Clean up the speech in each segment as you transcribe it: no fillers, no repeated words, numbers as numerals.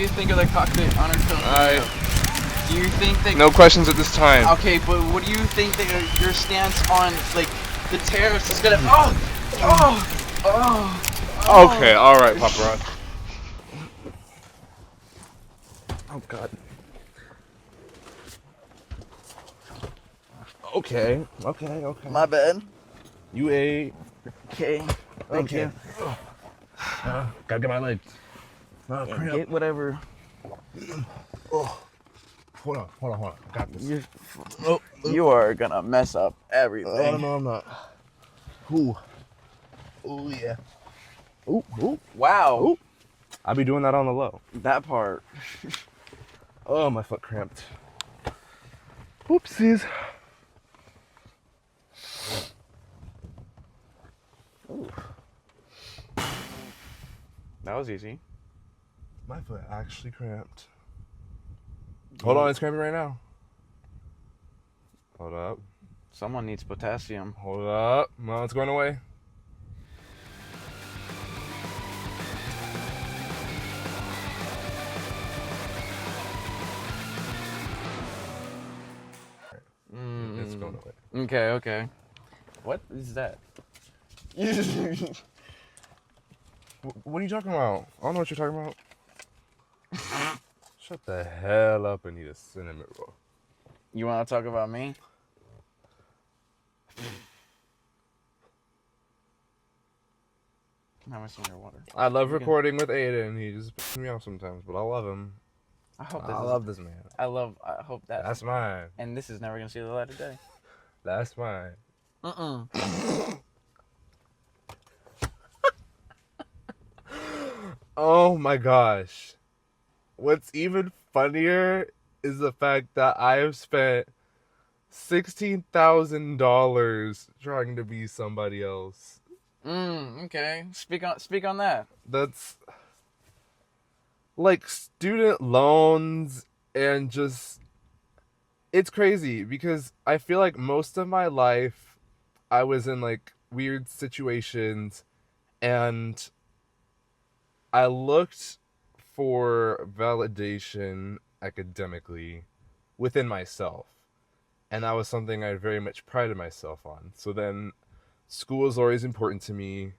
you think of the cockpit honor code? Do you think that... No questions at this time. Okay, but what do you think that your stance on, like, the tariffs is gonna... Okay, alright, Papa Rod. Oh, God. Okay. My bad. You ate. Okay. Thank you. Gotta get my leg. Get whatever. Hold on. I got this. You are gonna mess up everything. Oh, no, I'm not. Ooh, yeah. Ooh. Wow. Ooh. I'll be doing that on the low. That part. Oh, my foot cramped. Oopsies. Ooh. That was easy. My foot actually cramped. Hold on, it's cramping right now. Hold up. Someone needs potassium. Hold up. No, it's going away. It's going away. Okay. What is that? What are you talking about? I don't know what you're talking about. Shut the hell up and eat a cinnamon roll. You want to talk about me? How much in your water? I love recording with Aiden. He just pisses me off sometimes, but I love him. I love this man. I hope that. That's mine. And this is never gonna see the light of day. That's mine. Oh my gosh. What's even funnier is the fact that I have spent $16,000 trying to be somebody else. Okay. Speak on that. That's like student loans and just, it's crazy because I feel like most of my life I was in like weird situations and I looked for validation academically within myself. And that was something I very much prided myself on. So then school was always important to me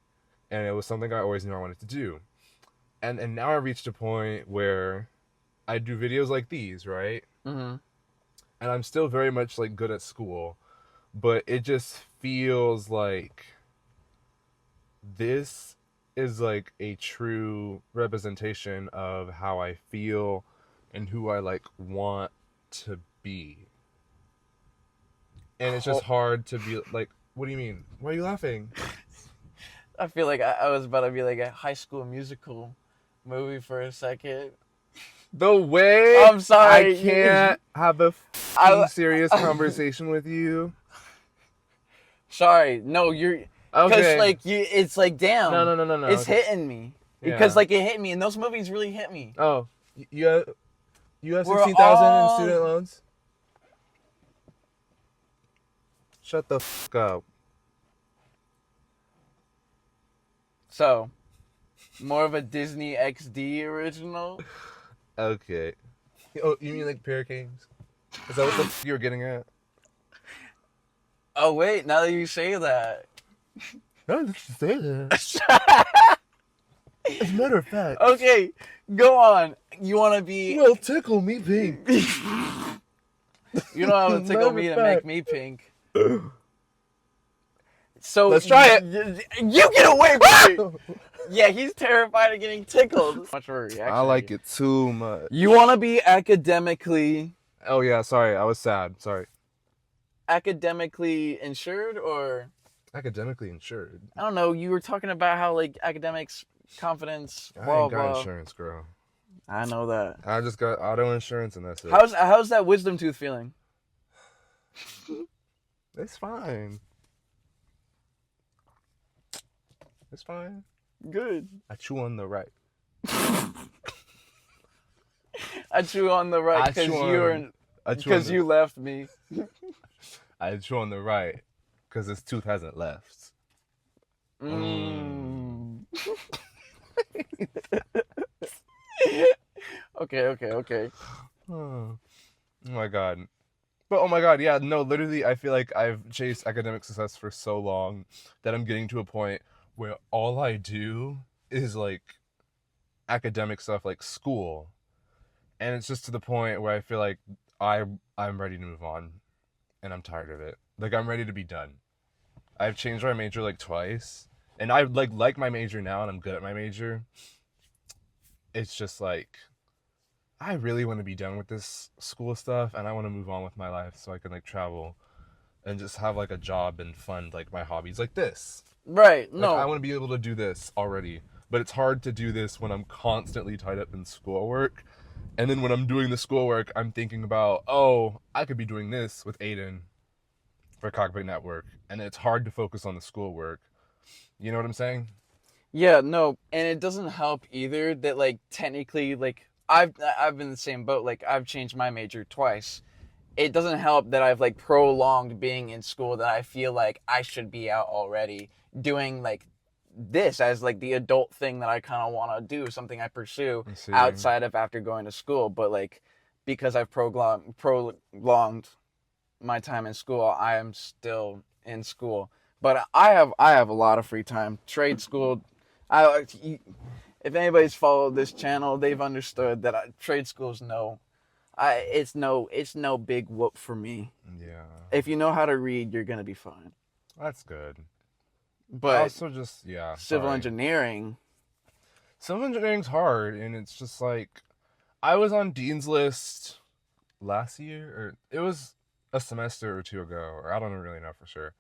and it was something I always knew I wanted to do. And now I reached a point where I do videos like these, right? Mm-hmm. And I'm still very much like good at school, but it just feels like this is like a true representation of how I feel and who I like want to be. And it's just hard to be like, what do you mean? Why are you laughing? I feel like I was about to be like a High School Musical movie for a second. The way I'm sorry. I can't have a serious conversation with you. Sorry. No, you're... Because, Okay. like, it's like, damn. No. It's okay. hitting me. Yeah. Because, like, it hit me, and those movies really hit me. Oh, you have We're 16,000 all- in student loans? Shut the fuck up. So, more of a Disney XD original? Okay. Oh, you mean like Pair Kings? Is that what the f you were getting at? Oh, wait, now that you say that. I didn't say that. As a matter of fact. Okay, go on. You want to be... Well, tickle me pink. You know how to tickle me to make me pink. So let's try it. You get away from me. Yeah, he's terrified of getting tickled. Much for a reaction. I like it too much. You want to be academically... Oh, yeah, sorry. I was sad. Sorry. Academically insured or... Academically insured? I don't know. You were talking about how, like, academics, confidence, I blah, ain't got blah. insurance, girl. I know that. I just got auto insurance and that's it. How's that wisdom tooth feeling? It's fine. It's fine. Good. I chew on the right. I chew on the right because you left me. I chew on the right because this tooth hasn't left. Okay. Oh my god. But oh my god, yeah, no, literally, I feel like I've chased academic success for so long that I'm getting to a point where all I do is like academic stuff, like school, and it's just to the point where I feel like I'm ready to move on, and I'm tired of it. Like I'm ready to be done. I've changed my major like twice, and I like my major now, and I'm good at my major. It's just like I really want to be done with this school stuff, and I want to move on with my life so I can like travel and just have like a job and fund like my hobbies like this. Right. Like I No. want to be able to do this already, but it's hard to do this when I'm constantly tied up in schoolwork. And then when I'm doing the schoolwork, I'm thinking about, oh, I could be doing this with Aiden for Cockpit Network, and it's hard to focus on the schoolwork. You know what I'm saying? Yeah, no, and it doesn't help either that like technically like I've been in the same boat. Like I've changed my major twice. It doesn't help that I've like prolonged being in school that I feel like I should be out already doing like this as like the adult thing that I kind of want to do, something I pursue I see. outside of after going to school. But like because I've prolonged my time in school, I am still in school. But I have a lot of free time. Trade school, I if anybody's followed this channel, they've understood that trade school's it's no big whoop for me. Yeah, If you know how to read, you're gonna be fine. that's good. I But also just, yeah, civil sorry. engineering, Civil engineering's hard, and it's just like, I was on Dean's List last year, or it was a semester or two ago, or I don't really know for sure.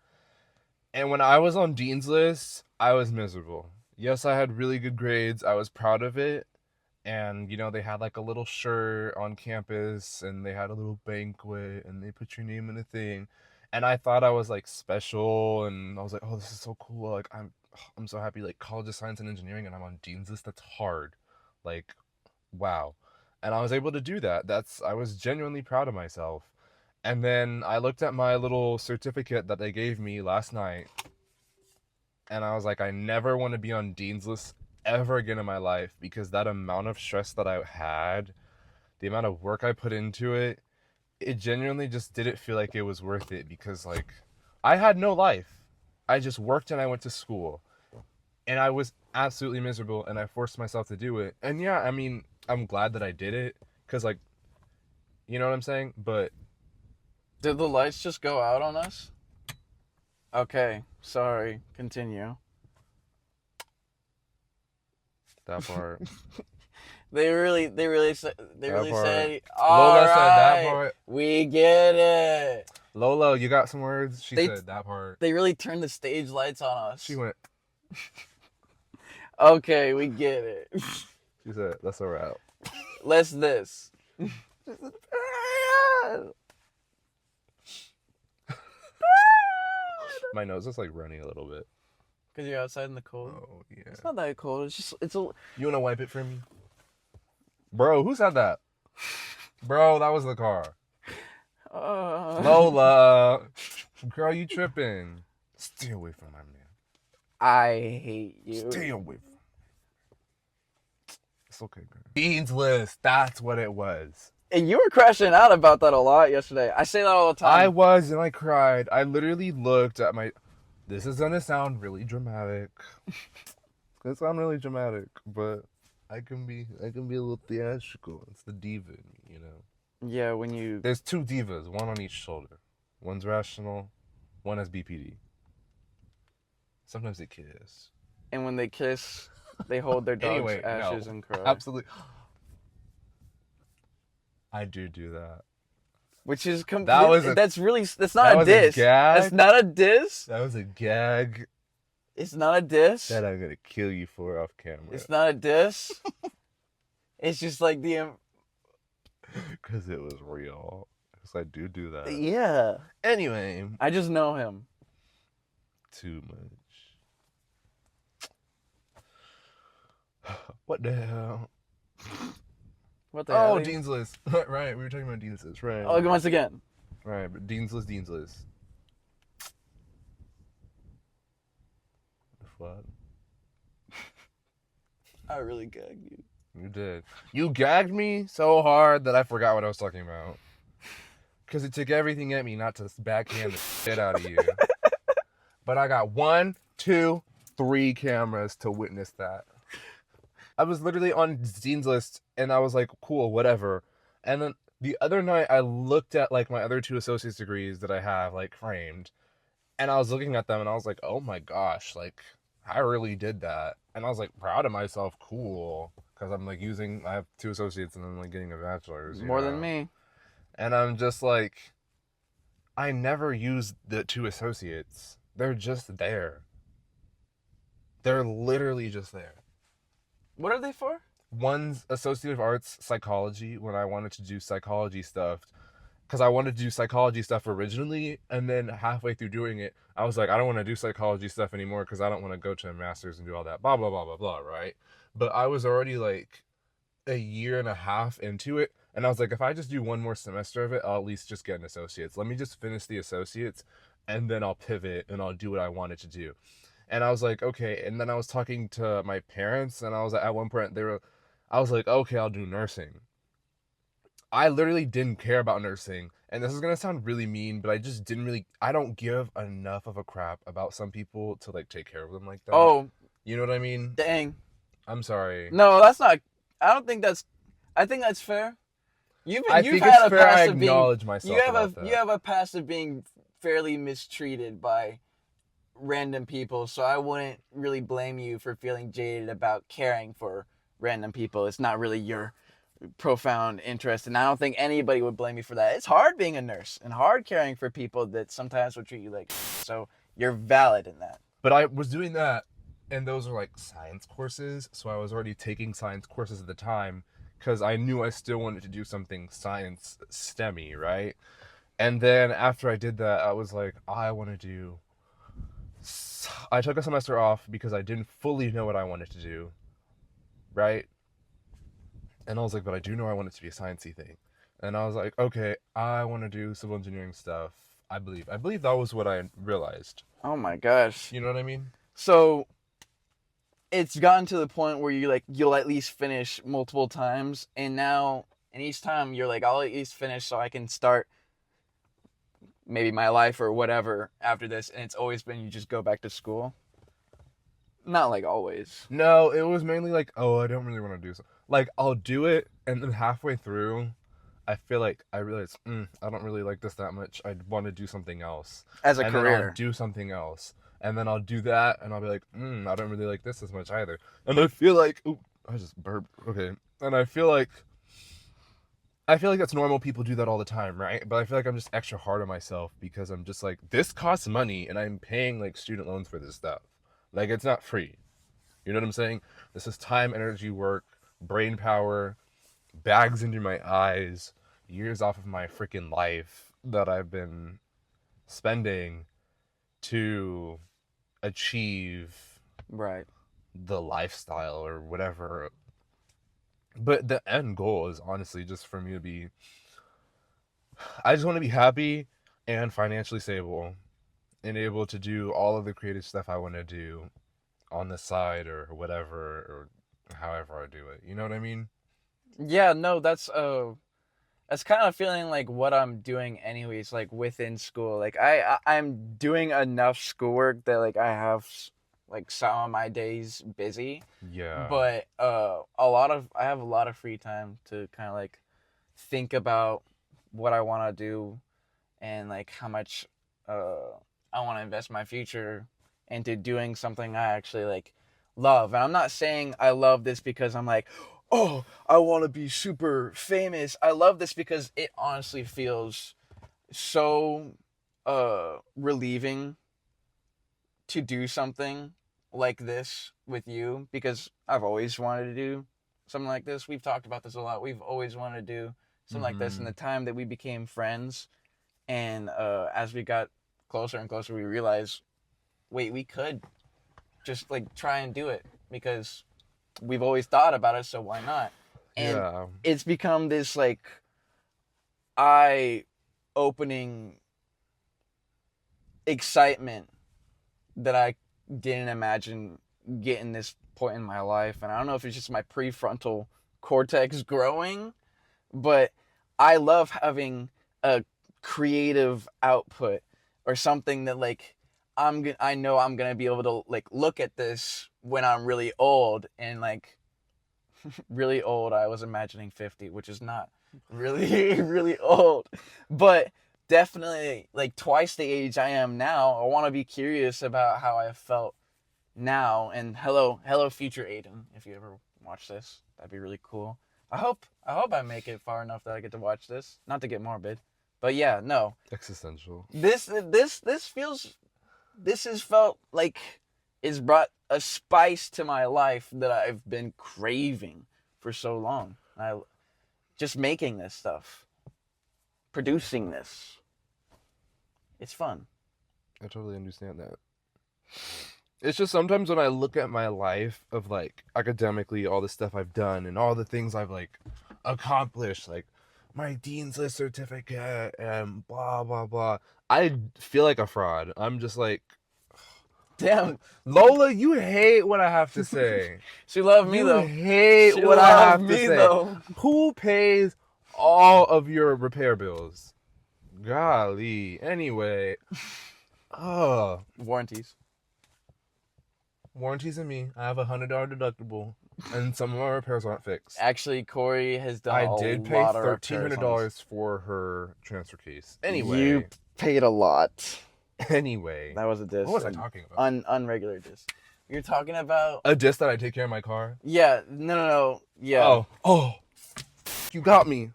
And when I was on Dean's List, I was miserable. Yes, I had really good grades. I was proud of it. And, you know, they had like a little shirt on campus and they had a little banquet and they put your name in a thing. And I thought I was like special and I was like, oh, this is so cool. Like, I'm so happy. Like, College of Science and Engineering and I'm on Dean's List. That's hard. Like, wow. And I was able to do that. I was genuinely proud of myself. And then I looked at my little certificate that they gave me last night, and I was like, I never want to be on Dean's List ever again in my life because that amount of stress that I had, the amount of work I put into it, it genuinely just didn't feel like it was worth it because, like, I had no life. I just worked and I went to school. And I was absolutely miserable and I forced myself to do it. And yeah, I mean, I'm glad that I did it because, like, you know what I'm saying? But did the lights just go out on us? Okay, sorry. Continue. that part. They really said, That part. said, Lola all said that right, part. we get it. Lola, you got some words? She They- said that part. They really turned the stage lights on us. She went, Okay, we get it. she said, that's a wrap. Let's this. My nose is like running a little bit. Because you're outside in the cold. Oh, yeah. It's not that cold. It's just, it's a. You want to wipe it for me? Bro, who said that? Bro, that was the car. Lola. Girl, you tripping. Stay away from my man. I hate you. Stay away from It's okay, girl. Dean's List. That's what it was. And you were crashing out about that a lot yesterday. I say that all the time. I was, and I cried. I literally looked at my... This is going to sound really dramatic. It's going to sound really dramatic, but I can be a little theatrical. It's the diva in me, you know? Yeah, when you... There's two divas, one on each shoulder. One's rational, one has BPD. Sometimes they kiss. And when they kiss, they hold their dog's Anyway, ashes no, and cry. absolutely. I do that. Which is that's not that a was a diss. gag? That's not a diss. That was a gag It's not a diss. that I'm gonna kill you for off camera. It's not a diss. It's just like the Because it was real. Because I do that. yeah. Anyway, I just know him. too much. What the hell? What the hell? Oh, Dean's List. Right, we were talking about Dean's List. Right. Oh, once again. Right, but Dean's List. What? I really gagged you. You did. You gagged me so hard that I forgot what I was talking about. Because it took everything at me not to backhand the shit out of you. But I got 1, 2, 3 cameras to witness that. I was literally on Dean's list, and I was like, cool, whatever. And then the other night, I looked at like my other 2 associate's degrees that I have like framed, and I was looking at them, and I was like, oh my gosh, like I really did that, and I was like proud of myself, cool, because I'm like I have 2 associates, and I'm like getting a bachelor's, More than me. and I'm just like, I never used the 2 associates. They're just there. They're literally just there. What are they for? One's Associate of Arts Psychology when I wanted to do psychology stuff. Because I wanted to do psychology stuff originally, and then halfway through doing it, I was like, I don't want to do psychology stuff anymore because I don't want to go to a master's and do all that, blah, blah, blah, blah, blah, right? But I was already like a year and a half into it, and I was like, if I just do one more semester of it, I'll at least just get an associate's. Let me just finish the associates, and then I'll pivot and I'll do what I wanted to do. And I was like, okay. And then I was talking to my parents, and I was at one point I was like, okay, I'll do nursing. I literally didn't care about nursing, and this is gonna sound really mean, but I don't give enough of a crap about some people to like take care of them like that. Oh, You know what I mean? dang. I'm sorry. No, that's not. I don't think that's. I think that's fair. You've think had it's a fair I past of being. acknowledge myself about that. You have a past of being fairly mistreated by random people, so I wouldn't really blame you for feeling jaded about caring for random people. It's not really your profound interest, and I don't think anybody would blame you for that. It's hard being a nurse and hard caring for people that sometimes will treat you like so you're valid in that. But I was doing that, and those are like science courses, so I was already taking science courses at the time because I knew I still wanted to do something science STEMmy, right? And then after I did that, I was like, I took a semester off because I didn't fully know what I wanted to do, right? And I was like, but I do know I want it to be a sciencey thing. And I was like, okay, I want to do civil engineering stuff. I believe that was what I realized. Oh my gosh. You know what I mean? So it's gotten to the point where you'll at least finish multiple times, and each time you're like, I'll at least finish so I can start maybe my life or whatever after this, and it's always been you just go back to school. Not like always. No, it was mainly like, oh, I don't really want to do so. Like, I'll do it, and then halfway through, I feel like I realize, I don't really like this that much. I want to do something else. As a and career. Then I'll do something else. And then I'll do that, and I'll be like, I don't really like this as much either. And I feel like, I just burped. Okay. And I feel like that's normal. People do that all the time, right? But I feel like I'm just extra hard on myself because I'm just like, this costs money, and I'm paying like student loans for this stuff. Like, it's not free. You know what I'm saying? This is time, energy, work, brain power, bags into my eyes, years off of my freaking life that I've been spending to achieve Right. the lifestyle or whatever. But the end goal is honestly just for me to be, I just want to be happy and financially stable and able to do all of the creative stuff I want to do on the side or whatever, or however I do it. You know what I mean? Yeah, no, that's kind of feeling like what I'm doing anyways, like within school. Like I'm doing enough schoolwork that like I have like some of my days busy. Yeah. But I have a lot of free time to kind of like think about what I want to do and like how much I want to invest my future into doing something I actually like love. And I'm not saying I love this because I'm like, oh, I want to be super famous. I love this because it honestly feels so relieving to do something like this with you, because I've always wanted to do something like this. We've talked about this a lot. We've always wanted to do something like this. And the time that we became friends, and as we got closer and closer, we realized, wait, we could just like try and do it because we've always thought about it, so why not? And it's become this like eye-opening excitement that I didn't imagine getting this point in my life. And I don't know if it's just my prefrontal cortex growing, but I love having a creative output or something that like I know I'm gonna be able to like look at this when I'm really old and like really old. I was imagining 50, which is not really really old, but definitely like twice the age I am now. I want to be curious about how I felt now. And hello future Aiden, if you ever watch this, that'd be really cool. I hope I make it far enough that I get to watch this. Not to get morbid, but yeah, no. Existential. This has felt like it's brought a spice to my life that I've been craving for so long. I just making this stuff, producing this. It's fun. I totally understand that. It's just sometimes when I look at my life of like academically all the stuff I've done and all the things I've like accomplished, like my dean's list certificate and blah blah blah, I feel like a fraud. I'm just like, Damn, Lola, you hate what I have to say. she loved me You though. hate She what I have loved to me say. though. Who pays all of your repair bills? Golly. Anyway, Warranties. warranties and me. I have $100 deductible, and some of my repairs aren't fixed. Actually, Corey has done I a did pay lot of repairs on this. $1,300 for her transfer case. Anyway, You paid a lot. anyway, That was a disc. what was I talking about? Unregular disc. You're talking about. A disc that I take care of my car. Yeah. No. Yeah. Oh, you got me.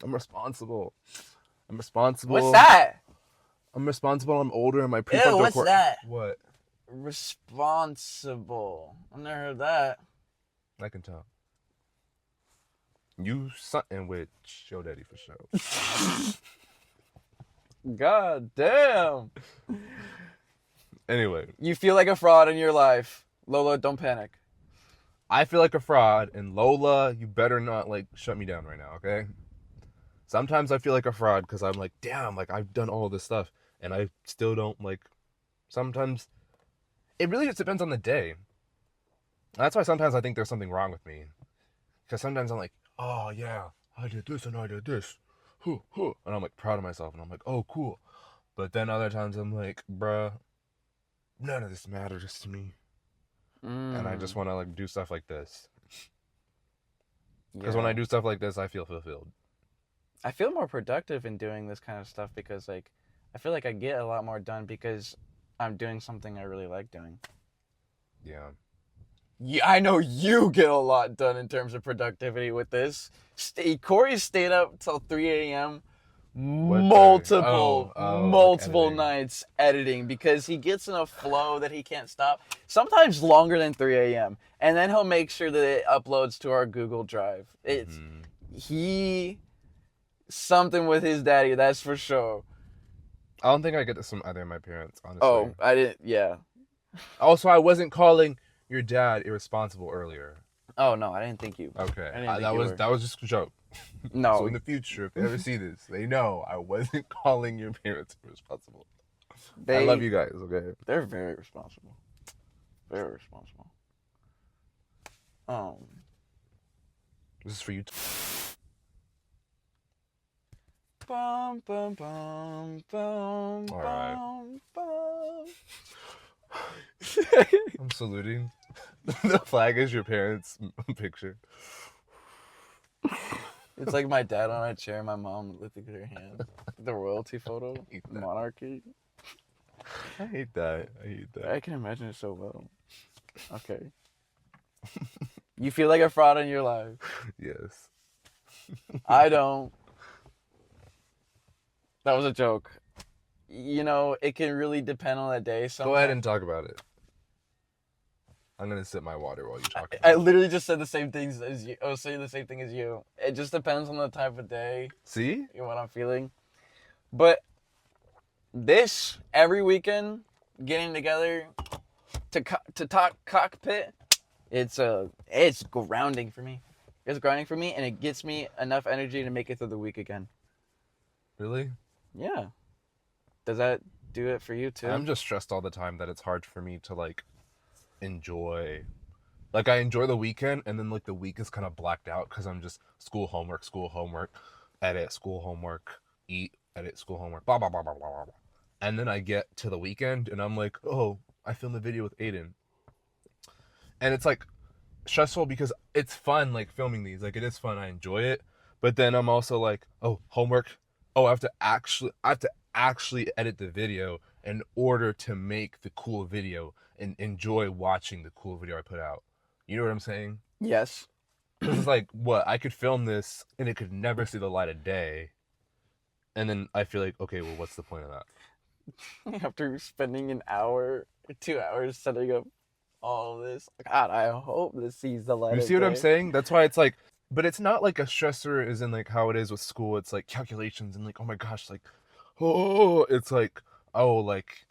I'm responsible. What's that? I'm responsible. I'm older, and my prefrontal Ew, what's that? What? Responsible. I've never heard that. I can tell. You something with your daddy for sure. God damn. Anyway, You feel like a fraud in your life. Lola, don't panic. I feel like a fraud, and Lola, you better not like shut me down right now, okay? Sometimes I feel like a fraud because I'm like, damn, like I've done all this stuff, and I still don't like. Sometimes it really just depends on the day. That's why sometimes I think there's something wrong with me, because sometimes I'm like, oh yeah, I did this and I did this, and I'm like proud of myself, and I'm like, oh cool, but then other times I'm like, bruh, none of this matters to me, and I just want to like do stuff like this, because when I do stuff like this, I feel fulfilled. I feel more productive in doing this kind of stuff because like I feel like I get a lot more done because I'm doing something I really like doing. Yeah. Yeah, I know you get a lot done in terms of productivity with this. Corey stayed up till 3 a.m. multiple editing. nights editing because he gets in a flow that he can't stop. Sometimes longer than 3 a.m. And then he'll make sure that it uploads to our Google Drive. It's something with his daddy, that's for sure. I don't think I get this from either of my parents, honestly. Oh, I didn't. Yeah. Also, I wasn't calling your dad irresponsible earlier. Oh no, I didn't think you. Okay, I didn't think that you was were. that was just a joke. No. So in the future, if they ever see this, they know I wasn't calling your parents irresponsible. I love you guys. Okay. They're very responsible. Very responsible. This is for you. Bum, bum, bum, bum, All right. bum. I'm saluting. The flag is your parents' picture. It's like my dad on a chair, my mom lifting her hand. The royalty photo, monarchy. I hate that. I can imagine it so well. Okay. You feel like a fraud in your life. Yes. I don't. That was a joke. You know, it can really depend on the day. Sometimes. Go ahead and talk about it. I'm gonna sip my water while you talk. I literally just said the same things as you. I was saying the same thing as you. It just depends on the type of day. See? And what I'm feeling. But this, every weekend, getting together to talk cockpit, it's grounding for me. It's grounding for me, and it gets me enough energy to make it through the week again. Really? Yeah. Does that do it for you too? I'm just stressed all the time that it's hard for me to like enjoy Like I enjoy the weekend, and then like the week is kind of blacked out because I'm just school homework, edit, school homework, eat, edit, school homework, blah blah blah blah blah blah. And then I get to the weekend, and I'm like, oh, I filmed a video with Aiden, and it's like stressful because it's fun, like filming these, like it is fun, I enjoy it, but then I'm also like, oh, homework, oh, I have to actually edit the video in order to make the cool video and enjoy watching the cool video I put out. You know what I'm saying? Yes. Because it's like, what, I could film this and it could never see the light of day, and then I feel like, okay, well, what's the point of that? After spending an hour, 2 hours setting up all this, God, I hope this sees the light You of see what I'm day. saying? That's why it's like, but it's not like a stressor is in like how it is with school. It's like calculations and like, oh my gosh, like, oh, it's like, oh, like,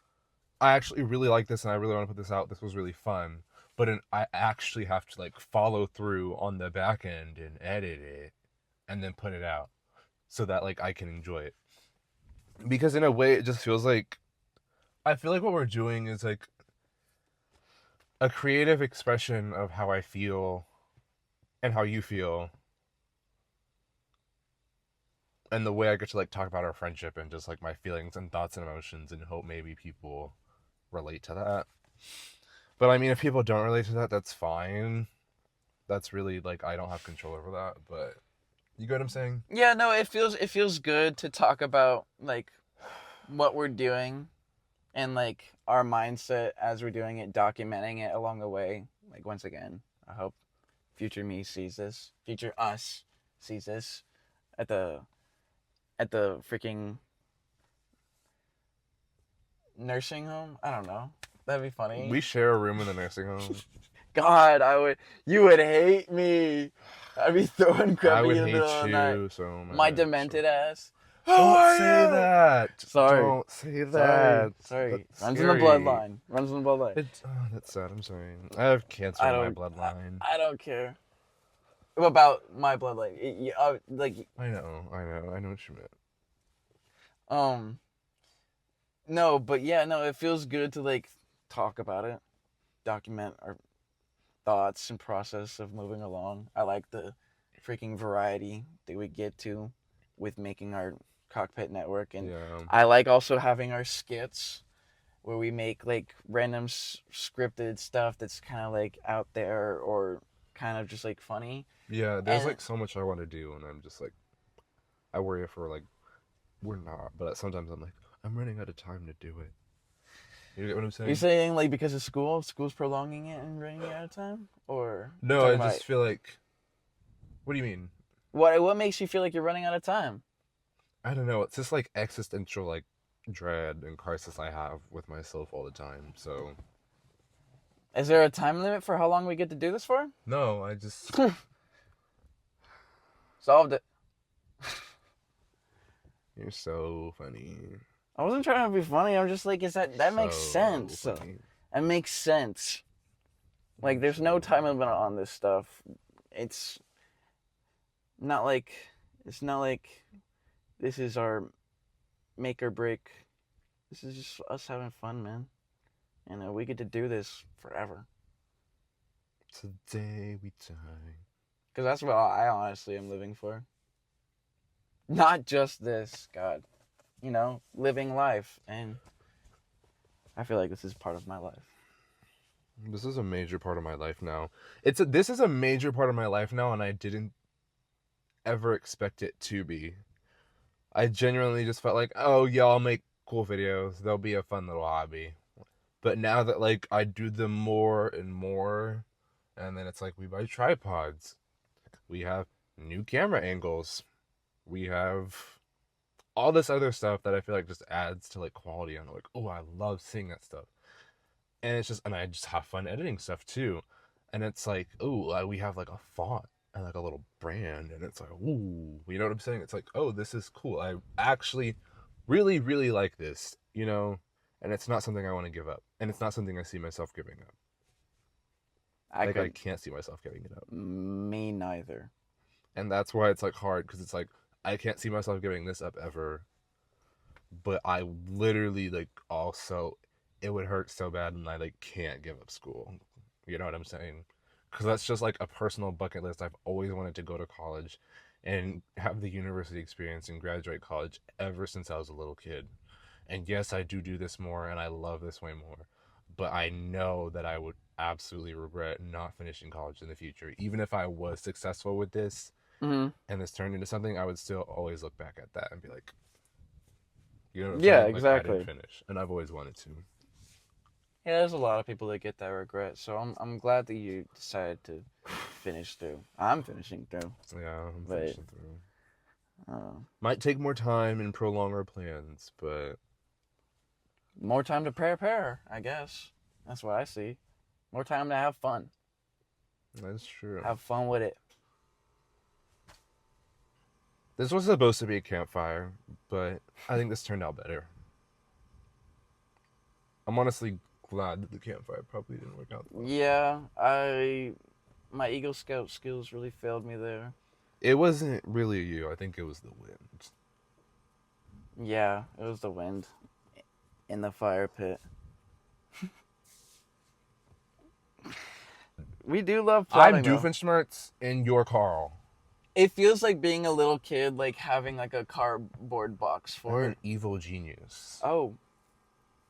I actually really like this and I really want to put this out. This was really fun. But I actually have to like follow through on the back end and edit it and then put it out so that like I can enjoy it. Because in a way, it just feels like, I feel like what we're doing is like a creative expression of how I feel and how you feel, and the way I get to like talk about our friendship and just like my feelings and thoughts and emotions, and hope maybe people relate to that. But I mean, if people don't relate to that, that's fine. That's really like, I don't have control over that. But you get what I'm saying? Yeah, no, it feels good to talk about like what we're doing and like our mindset as we're doing it, documenting it along the way. Like once again, I hope future me sees this, future us sees this at the freaking nursing home. I don't know. That'd be funny. We share a room in the nursing home. God, you would hate me. I'd be throwing I grumpy would in the middle of hate the night. you so much. My demented ass. How Don't are say you? that. Sorry. Don't say that. Sorry. That's Runs in the scary. bloodline. Runs in the bloodline. Oh, that's sad. I'm sorry. I have cancer I in my don't. bloodline. I don't care about my bloodline. Like I know what you meant. um. No, but yeah, no. It feels good to like talk about it, document our thoughts and process of moving along. I like the freaking variety that we get to with making our cockpit network, and Yeah. I like also having our skits where we make like random scripted stuff that's kind of like out there or kind of just like funny. Yeah, there's And like so much I want to do, and I'm just like, I worry if we're not, but sometimes I'm like, I'm running out of time to do it. You get what I'm saying? you're saying like because of school's prolonging it and running out of time, or No, you're I talking about just feel like, what do you mean? what makes you feel like you're running out of time? I don't know. It's just like existential like dread and crisis I have with myself all the time. So Is there a time limit for how long we get to do this for? no, I just Solved it. you're so funny. I wasn't trying to be funny. I'm just like, that makes So sense. funny. That makes sense. Like, there's no time limit on this stuff. It's not like this is our make or break. This is just us having fun, man. And we get to do this forever. Today we die. Because that's what I honestly am living for. Not just this, God. You know, living life. And I feel like this is part of my life. This is a major part of my life now. This is a major part of my life now, and I didn't ever expect it to be. I genuinely just felt like, oh yeah, I'll make cool videos. They'll be a fun little hobby. But now that like I do them more and more, and then it's like we buy tripods. We have new camera angles. We have all this other stuff that I feel like just adds to like quality. And I'm like, oh, I love seeing that stuff. And it's just, and I just have fun editing stuff too. And it's like, oh, we have like a font and like a little brand, and it's like, ooh, you know what I'm saying? It's like, oh, this is cool. I actually really, really like this, you know? And it's not something I want to give up. And it's not something I see myself giving up. I can't see myself giving it up. Me neither. And that's why it's like hard, because it's like, I can't see myself giving this up ever. But I literally like also, it would hurt so bad, and I like can't give up school. You know what I'm saying? because that's just like a personal bucket list. I've always wanted to go to college and have the university experience and graduate college ever since I was a little kid. And yes, I do this more and I love this way more. But I know that I would absolutely regret not finishing college in the future. Even if I was successful with this Hmm. and this turned into something, I would still always look back at that and be like, you know what I'm Yeah, saying? Like, I didn't exactly. finish. And I've always wanted to. Yeah, there's a lot of people that get that regret. So I'm glad that you decided to finish through. I'm finishing through, Yeah, I'm but finishing through. uh, Might take more time and prolong our plans, but more time to prepare, I guess. That's what I see. More time to have fun. that's true. Have fun with it. This was supposed to be a campfire, but I think this turned out better. I'm honestly glad that the campfire probably didn't work out. Yeah, my Eagle Scout skills really failed me there. It wasn't really you. I think it was the wind. Yeah, it was the wind in the fire pit. We do love I'm plotting, though. Doofenshmirtz and you're Carl. It feels like being a little kid, like having like a cardboard box I'm for an it. evil genius. Oh,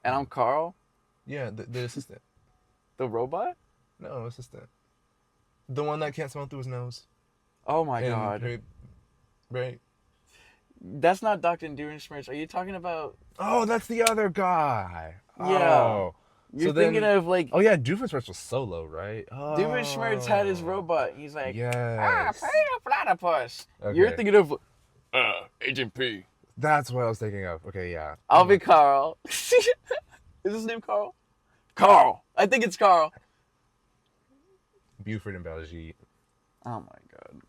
and I'm Carl, Yeah, the assistant. the robot. No, assistant. The one that can't smell through his nose. Oh my And, god, right? that's not Dr. Doofenshmirtz. Are you talking about? Oh, that's the other guy. Yeah. Oh. You're So then- thinking of like Oh yeah, Doofenshmirtz was solo, right? Oh. Doofenshmirtz had his robot. He's like, Yes. potato platypus. Okay. You're thinking of Agent P. That's what I was thinking of. Okay, yeah. I'll be Carl. Is his name Carl? Carl. I think it's Carl. Buford and Baljeet. Oh my god.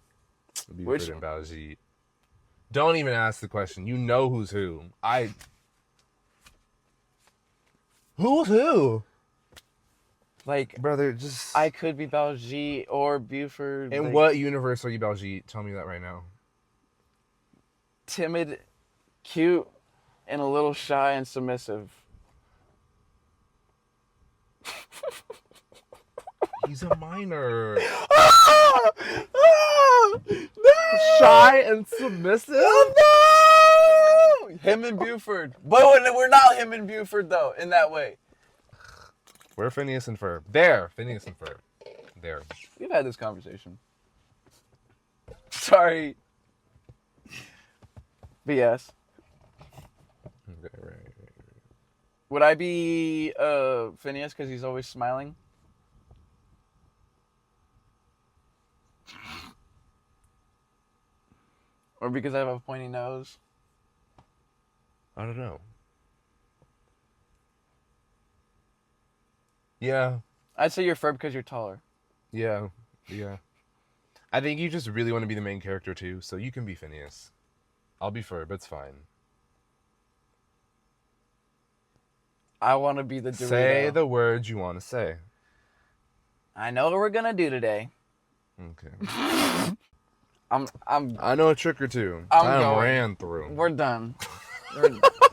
Buford Which- and Baljeet. Don't even ask the question. You know who's who. Who's who? Like, Brother, just... I could be Baljeet or Buford. In like, what universe are you Baljeet? Tell me that right now. Timid, cute, and a little shy and submissive. He's a minor. No! Shy and submissive? Oh, no! Him and Buford. But we're not him and Buford, though, in that way. We're Phineas and Ferb. There, Phineas and Ferb. There. We've had this conversation. Sorry. But yes. Okay, right. Would I be Phineas because he's always smiling? Or because I have a pointy nose? I don't know. Yeah. I'd say you're Ferb because you're taller. Yeah. I think you just really want to be the main character too, so you can be Phineas. I'll be Ferb, it's fine. I want to be the Dorito. Say the words you want to say. I know what we're gonna do today. Okay. I'm. I know a trick or two. I'm I going. ran through. We're done.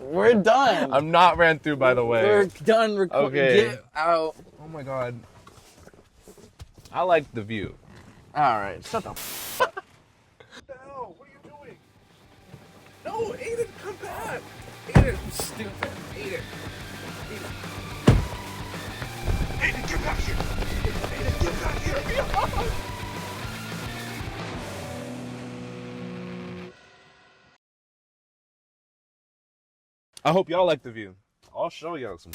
We're done. I'm not ran through, by the way. We're done recording. Okay. Get out. Oh my god. I like the view. All right. Shut the. What the hell? What are you doing? No, Aiden, come back. Aiden, stupid. Aiden. Aiden, get back here. Aiden, get back here. I hope y'all like the view. I'll show y'all some.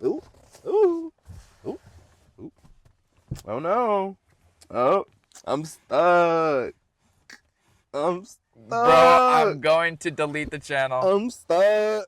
Ooh, ooh, ooh, ooh. Oh no. Oh, I'm stuck. I'm stuck. Bro, I'm going to delete the channel. I'm stuck.